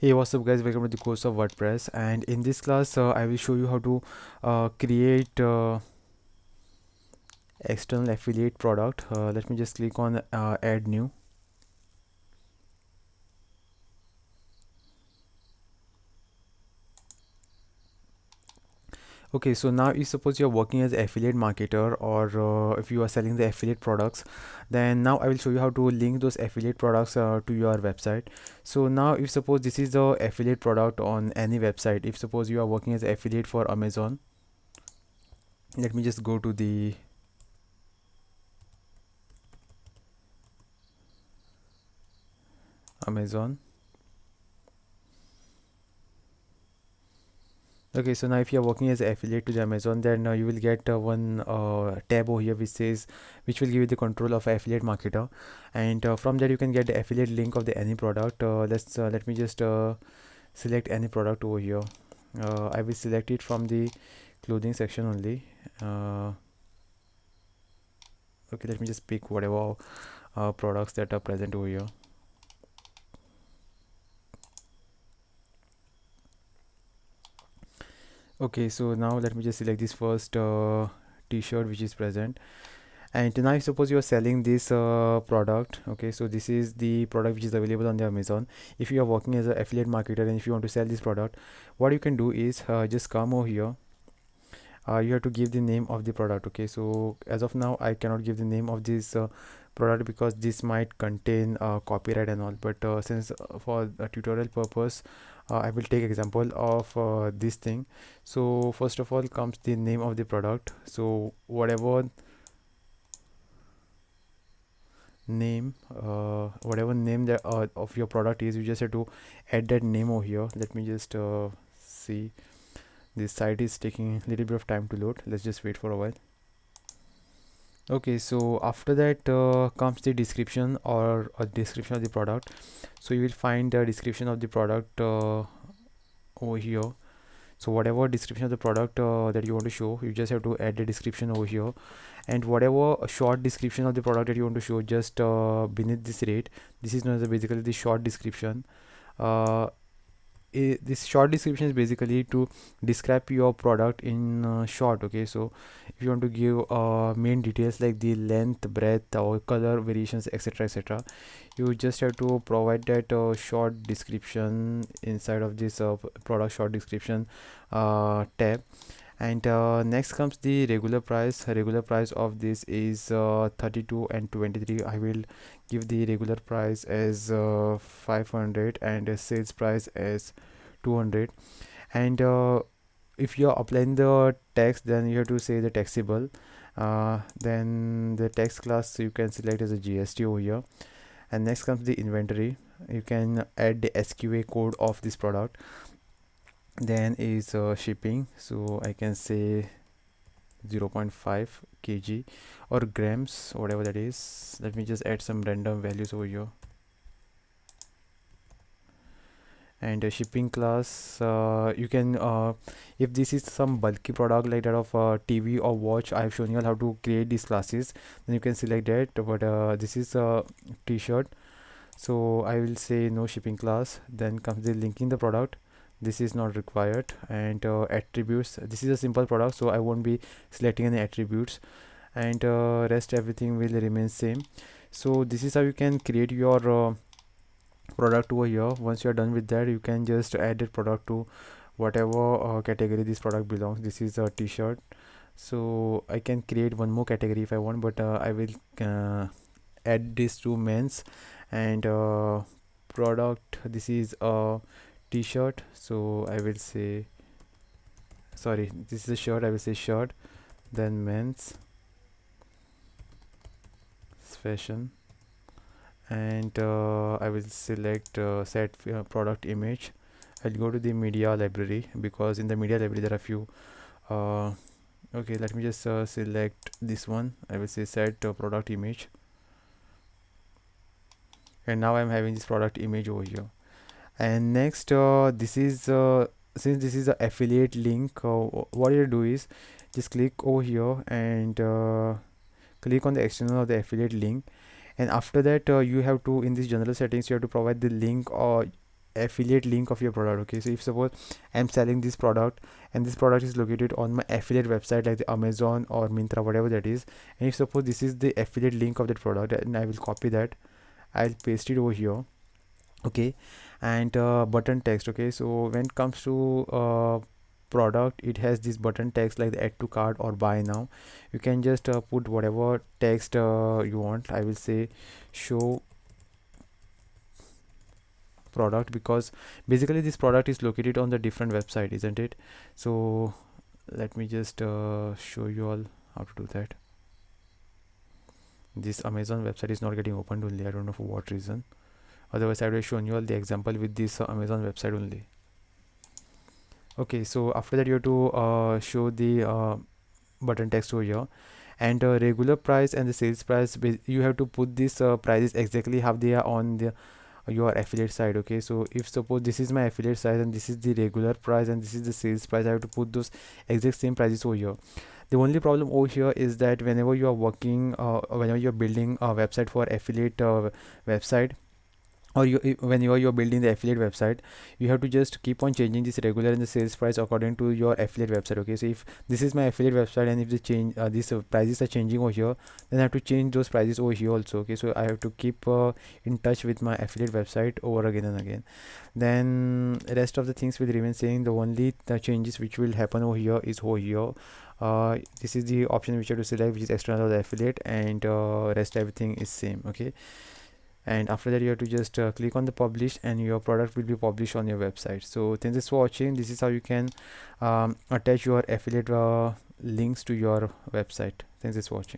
Hey, what's up guys, welcome to the course of WordPress, and in this class I will show you how to create external affiliate product. Let me just click on add new. Okay, so now if suppose you're working as an affiliate marketer, or if you are selling the affiliate products, then now I will show you how to link those affiliate products to your website. So now if suppose this is the affiliate product on any website, if suppose you are working as an affiliate for Amazon, let me just go to the Amazon. Okay, so now if you are working as an affiliate to the Amazon, then you will get one tab over here which will give you the control of affiliate marketer, and from there you can get the affiliate link of the any product. Let me just select any product over here. I will select it from the clothing section only. Okay, let me just pick whatever products that are present over here. Okay, so now let me just select this first t-shirt which is present. And now suppose you are selling this product. Okay, so this is the product which is available on the Amazon. If you are working as an affiliate marketer and if you want to sell this product, what you can do is just come over here. You have to give the name of the product. Okay, so as of now I cannot give the name of this product because this might contain copyright and all, but since for a tutorial purpose I will take example of this thing. So first of all comes the name of the product. So whatever name that of your product is, you just have to add that name over here. Let me just see, this site is taking a little bit of time to load. Let's just wait for a while. Okay, so after that comes the description, or a description of the product. So you will find the description of the product over here. So whatever description of the product that you want to show, you just have to add the description over here. And whatever a short description of the product that you want to show, just beneath this rate, this is known as basically the short description. uh, this short description is basically to describe your product in short. Okay, so if you want to give main details like the length, breadth, or color variations, etc, etc, you just have to provide that short description inside of this product short description tab. And next comes the regular price of this is 32 and 23. I will give the regular price as 500 and sales price as 200. And if you're applying the tax, then you have to say the taxable. Then the tax class you can select as a GST over here. And next comes the inventory. You can add the SQA code of this product. Then is shipping, so I can say 0.5 kg or grams, whatever that is. Let me just add some random values over here. And shipping class, you can if this is some bulky product like that of TV or watch, I have shown you how to create these classes, then you can select that. But this is a t-shirt, so I will say no shipping class. Then comes the linking the product, this is not required. And attributes, this is a simple product, so I won't be selecting any attributes. And rest everything will remain same. So this is how you can create your product over here. Once you are done with that, you can just add the product to whatever category this product belongs. This is a t-shirt, so I can create one more category if I want, but I will add this to men's. And product, this is a t-shirt, so I will say, sorry, this is a shirt, I will say shirt. Then men's fashion. And I will select set product image. I'll go to the media library, because in the media library there are few okay, let me just select this one. I will say set product image, and now I'm having this product image over here. And next this is since this is a affiliate link, what you do is just click over here and click on the external of the affiliate link. And after that you have to, in this general settings, you have to provide the link or affiliate link of your product. Okay, so if suppose I'm selling this product and this product is located on my affiliate website like the Amazon or Myntra, whatever that is, and if suppose this is the affiliate link of that product, and I will copy that, I'll paste it over here. Okay, and button text. Okay, so when it comes to product, it has this button text like the add to cart or buy now. You can just put whatever text you want. I will say show product, because basically this product is located on the different website, isn't it? So let me just show you all how to do that. This Amazon website is not getting opened only, I don't know for what reason. Otherwise I would have shown you all the example with this Amazon website only. Okay, so after that you have to show the button text over here, and regular price and the sales price, you have to put these prices exactly how they are on the your affiliate site. Okay, so if suppose this is my affiliate site and this is the regular price and this is the sales price, I have to put those exact same prices over here. The only problem over here is that whenever you are working whenever you're building a website for affiliate website, or whenever you're building the affiliate website, you have to just keep on changing this regular and the sales price according to your affiliate website. Okay, so if this is my affiliate website and if the change these prices are changing over here, then I have to change those prices over here also. Okay, so I have to keep in touch with my affiliate website over again and again. Then rest of the things will remain same. The only the changes which will happen over here is over here. This is the option which you have to select, which is external the affiliate, and rest everything is same. Okay, and after that you have to just click on the publish and your product will be published on your website. So thanks for watching. This is how you can attach your affiliate links to your website. Thanks for watching.